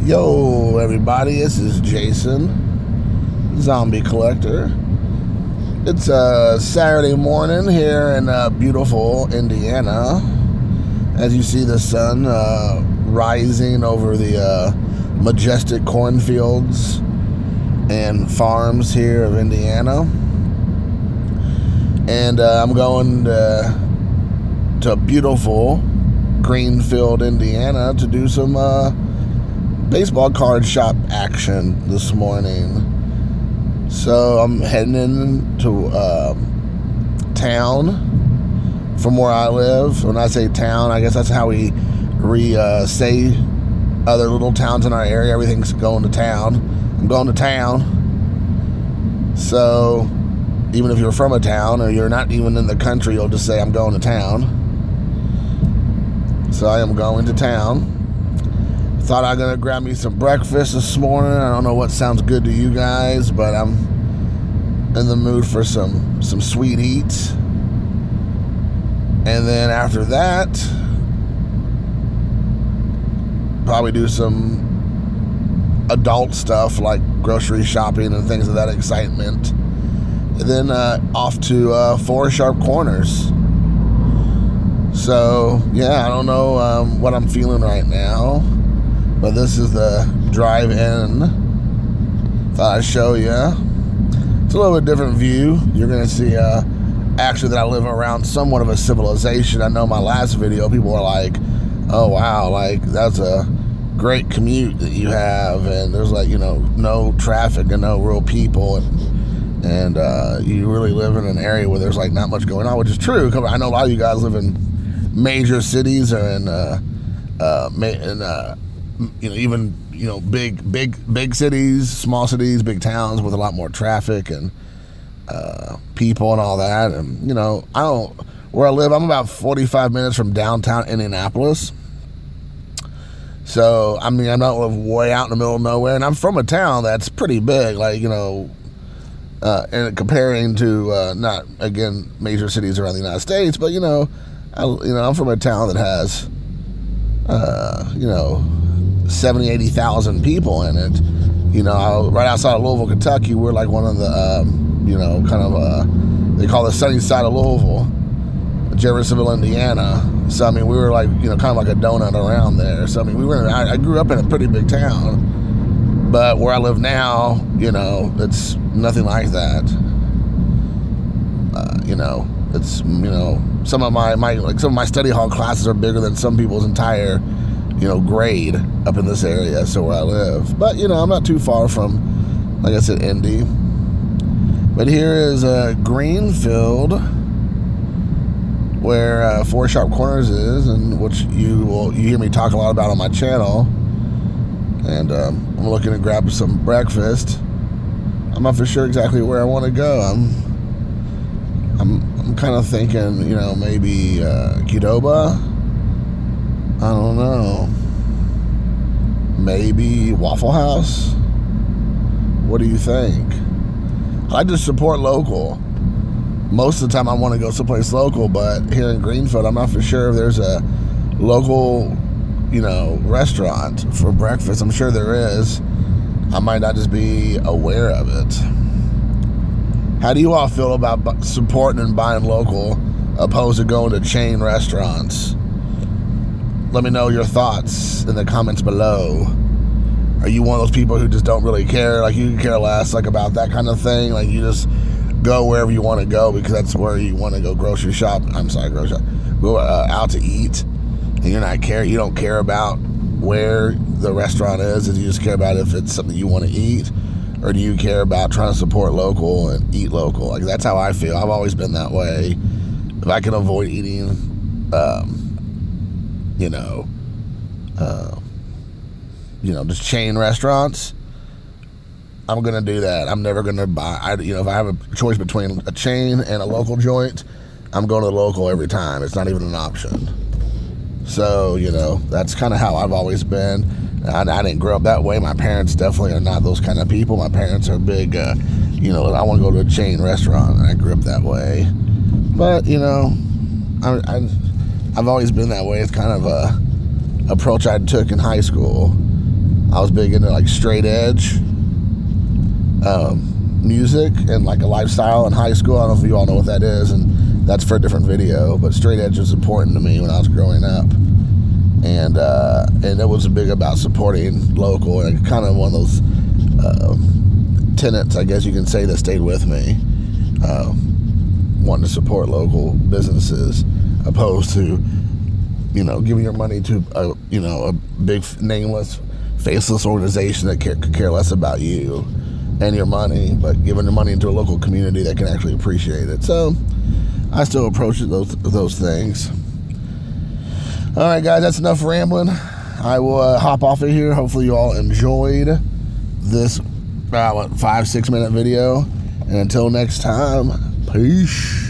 Yo, everybody, this is Jason, Zombie Collector. It's a Saturday morning here in beautiful Indiana. As you see the sun rising over the majestic cornfields and farms here of Indiana. And I'm going to beautiful Greenfield, Indiana to do some baseball card shop action this morning. So I'm heading into town from where I live. When I say town, I guess that's how we say other little towns in our area. Everything's going to town. I'm going to town. So even if you're from a town or you're not even in the country, you'll just say I'm going to town. So I am going to town. Thought I was going to grab me some breakfast this morning. I don't know what sounds good to you guys, but I'm in the mood for some sweet eats. And then after that, probably do some adult stuff like grocery shopping and things of that excitement. And then off to Four Sharp Corners. So, yeah, I don't know what I'm feeling right now. But this is the drive-in. Thought I'd show you. It's a little bit different view. You're going to see, actually, that I live around somewhat of a civilization. I know my last video, people were like, oh, wow, like, that's a great commute that you have. And there's, like, no traffic and no real people. And you really live in an area where there's, like, not much going on, which is true. Because I know a lot of you guys live in major cities or in even big cities, small cities, big towns with a lot more traffic and people and all that. And where I live, I'm about 45 minutes from downtown Indianapolis. So I mean, I'm not way out in the middle of nowhere, and I'm from a town that's pretty big, like and comparing to not again major cities around the United States, but I'm from a town that has 70,000, 80,000 people in it. Right outside of Louisville, Kentucky, we're like one of the, they call the sunny side of Louisville, Jeffersonville, Indiana. So, I mean, we were like, kind of like a donut around there. So, I mean, I grew up in a pretty big town, but where I live now, it's nothing like that. It's, some of my study hall classes are bigger than some people's entire grade up in this area, so where I live. But, I'm not too far from, like I said, Indy. But here is Greenfield, where Four Sharp Corners is, and which you hear me talk a lot about on my channel. And I'm looking to grab some breakfast. I'm not for sure exactly where I want to go. I'm kind of thinking, maybe Qdoba. I don't know. Maybe Waffle House? What do you think? I like to support local. Most of the time I want to go someplace local, but here in Greenfield, I'm not for sure if there's a local, restaurant for breakfast. I'm sure there is. I might not just be aware of it. How do you all feel about supporting and buying local opposed to going to chain restaurants? Let me know your thoughts in the comments below. Are you one of those people who just don't really care? Like, you care less, like, about that kind of thing? Like, you just go wherever you want to go because that's where you want to go grocery shop. Go out to eat, and you don't care about where the restaurant is, and you just care about if it's something you want to eat, or do you care about trying to support local and eat local? Like, that's how I feel. I've always been that way. If I can avoid eating just chain restaurants, I'm gonna do that. I'm never gonna buy. If I have a choice between a chain and a local joint, I'm going to the local every time. It's not even an option. So that's kind of how I've always been. I didn't grow up that way. My parents definitely are not those kind of people. My parents are big. I want to go to a chain restaurant, and I grew up that way. But I've always been that way. It's kind of a approach I took in high school. I was big into like straight edge music and like a lifestyle in high school. I don't know if you all know what that is, and that's for a different video, but straight edge was important to me when I was growing up. And it was big about supporting local, and kind of one of those tenets, I guess you can say, that stayed with me. Wanting to support local businesses opposed to, giving your money to a big nameless, faceless organization that could care less about you and your money, but giving the money into a local community that can actually appreciate it. So I still approach those things. All right, guys, that's enough rambling. I will hop off of here. Hopefully you all enjoyed this 5-6 minute video. And until next time, peace.